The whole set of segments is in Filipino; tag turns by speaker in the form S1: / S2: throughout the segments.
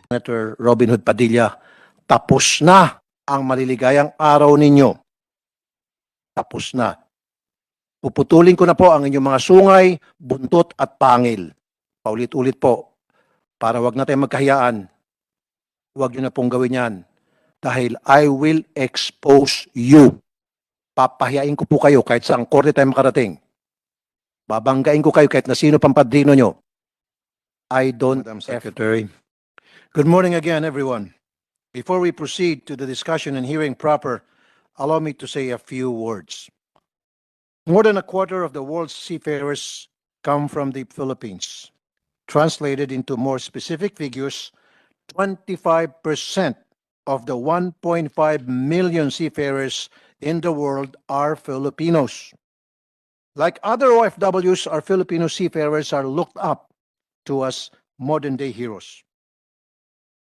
S1: Senator Robin Hood Padilla, tapos na ang maliligayang araw ninyo. Tapos na. Puputulin ko na po ang inyong mga sungay, buntot at pangil. Paulit-ulit po, para wag na tayong magkahiyaan. Wag nyo na pong gawin yan. Dahil I will expose you. Papahiyain ko po kayo kahit saan korte tayo makarating. Babanggain ko kayo kahit na sino pang padrino nyo. I don't, Madam Secretary. Good morning again, everyone. Before we proceed to the discussion and hearing proper, allow me to say a few words. More than a quarter of the world's seafarers come from the Philippines. Translated into more specific figures, 25% of the 1.5 million seafarers in the world are Filipinos. Like other OFWs, our Filipino seafarers are looked up to as modern-day heroes.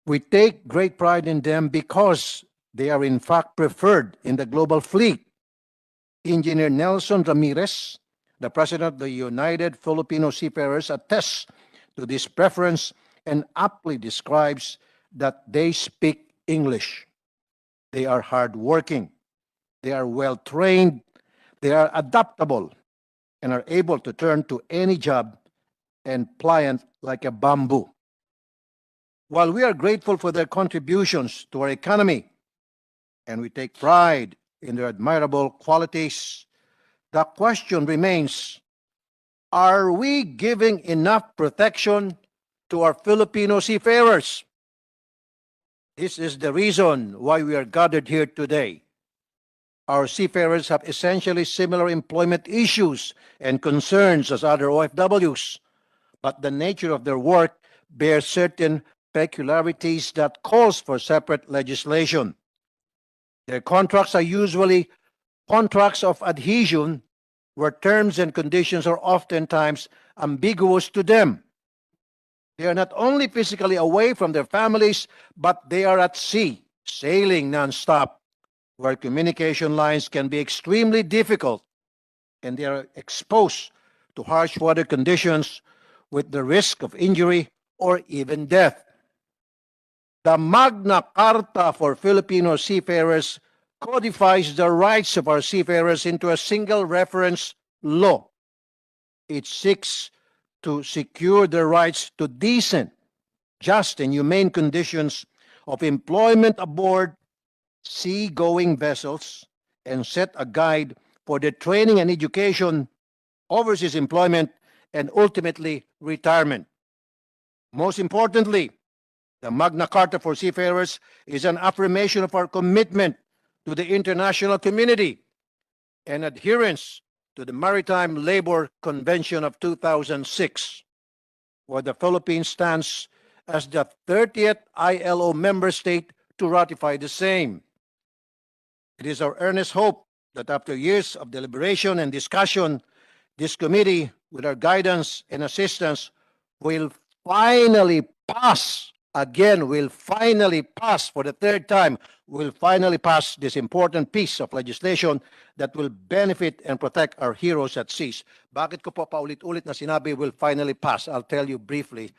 S1: We take great pride in them because they are in fact preferred in the global fleet. Engineer Nelson Ramirez, the president of the United Filipino Seafarers, attests to this preference and aptly describes that they speak English. They are hardworking. They are well-trained. They are adaptable and are able to turn to any job and pliant like a bamboo. While we are grateful for their contributions to our economy and we take pride in their admirable qualities, the question remains, are we giving enough protection to our Filipino seafarers? This is the reason why we are gathered here today. Our seafarers have essentially similar employment issues and concerns as other OFWs, but the nature of their work bears certain peculiarities that calls for separate legislation. Their contracts are usually contracts of adhesion, where terms and conditions are oftentimes ambiguous to them. They are not only physically away from their families, but they are at sea, sailing nonstop, where communication lines can be extremely difficult, and they are exposed to harsh weather conditions with the risk of injury or even death. The Magna Carta for Filipino seafarers codifies the rights of our seafarers into a single reference law. It seeks to secure their rights to decent, just, and humane conditions of employment aboard sea-going vessels and set a guide for their training and education, overseas employment, and ultimately retirement. Most importantly, the Magna Carta for Seafarers is an affirmation of our commitment to the international community and adherence to the Maritime Labor Convention of 2006, where the Philippines stands as the 30th ILO member state to ratify the same. It is our earnest hope that after years of deliberation and discussion, this committee, with our guidance and assistance, will finally pass, for the third time, will finally pass this important piece of legislation that will benefit and protect our heroes at seas. Bakit ko po paulit-ulit na sinabi will finally pass? I'll tell you briefly.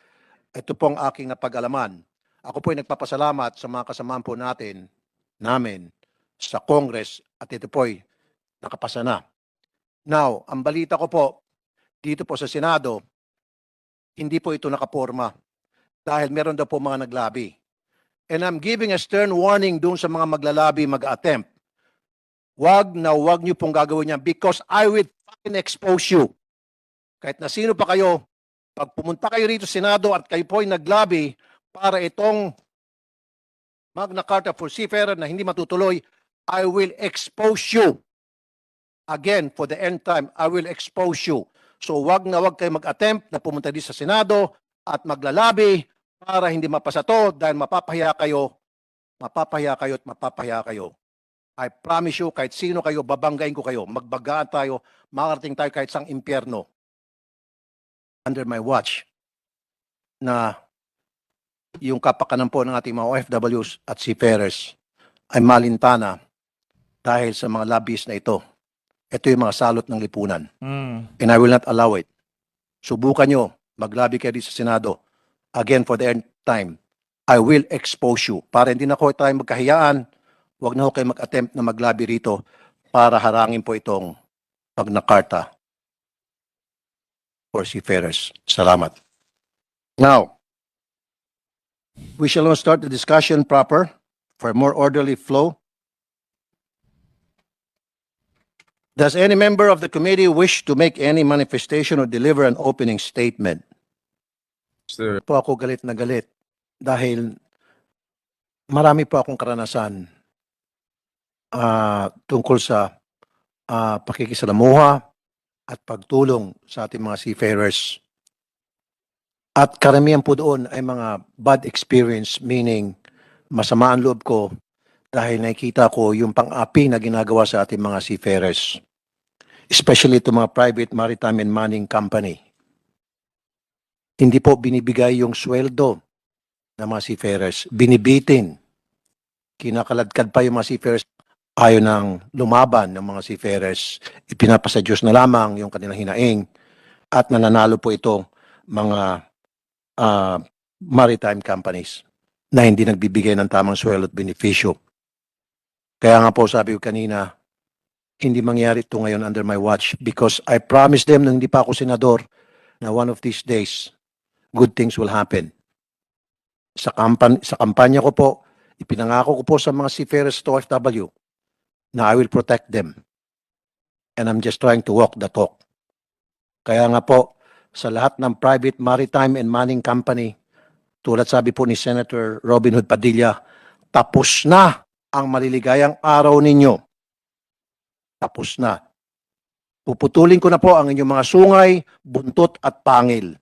S1: Ito pong aking napag-alaman. Ako po ay nagpapasalamat sa mga kasamahan po namin sa Congress, at ito po ay nakapasa na. Now, ang balita ko po, dito po sa Senado, hindi po ito nakaporma dahil meron daw po mga naglabi. And I'm giving a stern warning doon sa mga maglalabi, mag-attempt. Wag niyo pong gagawin yan because I will fucking expose you. Kahit na sino pa kayo, pag pumunta kayo rito sa Senado at kayo po ay naglabi para itong Magna Carta for Seafarers na hindi matutuloy, I will expose you. Again, for the end time, I will expose you. So wag kayo mag-attempt na pumunta dito sa Senado at maglalabi para hindi mapasa to dahil mapapahiya kayo at mapapahiya kayo. I promise you, kahit sino kayo, babanggain ko kayo. Magbagaan tayo, makarating tayo kahit sang impyerno. Under my watch na yung kapakanan po ng ating mga OFWs at seafarers ay malintana dahil sa mga lobbies na ito. Ito yung mga salot ng lipunan. And I will not allow it. Subukan nyo, maglabi kayo sa Senado. Again, for the end time, I will expose you. Para hindi na ko tayo magkahiyaan, huwag na ho kayo mag-attempt na maglabi rito para harangin po itong Magna Carta for Seafarers. Salamat. Now, we shall now start the discussion proper for a more orderly flow. Does any member of the committee wish to make any manifestation or deliver an opening statement?
S2: Sir,
S1: Po ako galit na galit dahil marami po akong karanasan tungkol sa pakikisalamuha at pagtulong sa ating mga seafarers. At karamihan po doon ay mga bad experience, meaning masama ang loob ko dahil nakikita ko yung pang-api na ginagawa sa ating mga seafarers. Especially itong mga private maritime and mining company. Hindi po binibigay yung sweldo ng mga seafarers. Binibitin. Kinakaladkad pa yung mga seafarers. Ayaw nang lumaban ng mga seafarers. Ipinapasa Diyos na lamang yung kanilang hinaing. At nananalo po itong mga maritime companies na hindi nagbibigay ng tamang sweldo at benepisyo. Kaya nga po sabi ko kanina, hindi mangyari ito ngayon under my watch because I promised them nung hindi pa ako senador na one of these days, good things will happen. Sa kampanya ko po, ipinangako ko po sa mga seafarers to OFW na I will protect them. And I'm just trying to walk the talk. Kaya nga po, sa lahat ng private maritime and mining company, tulad sabi po ni Senator Robin Hood Padilla, tapos na ang maliligayang araw ninyo. Tapos na. Puputulin ko na po ang inyong mga sungay, buntot at pangil.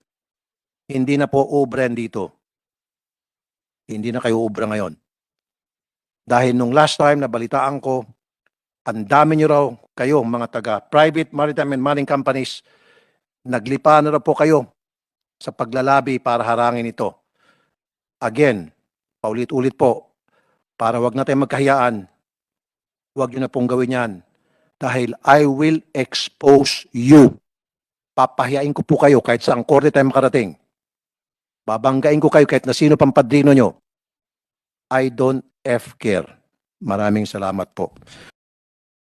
S1: Hindi na po ubren dito. Hindi na kayo ubra ngayon. Dahil nung last time na balitaan ko, ang dami nyo raw kayo, mga taga private maritime and mining companies, naglipa na raw po kayo sa paglalabi para harangin ito. Again, paulit-ulit po, para wag na tayong magkahiyaan, wag nyo na pong gawin yan. Dahil I will expose you. Papahiyain ko po kayo kahit saan korte tayo makarating. Babanggain ko kayo kahit na sino pang padrino nyo. I don't care. Maraming salamat po.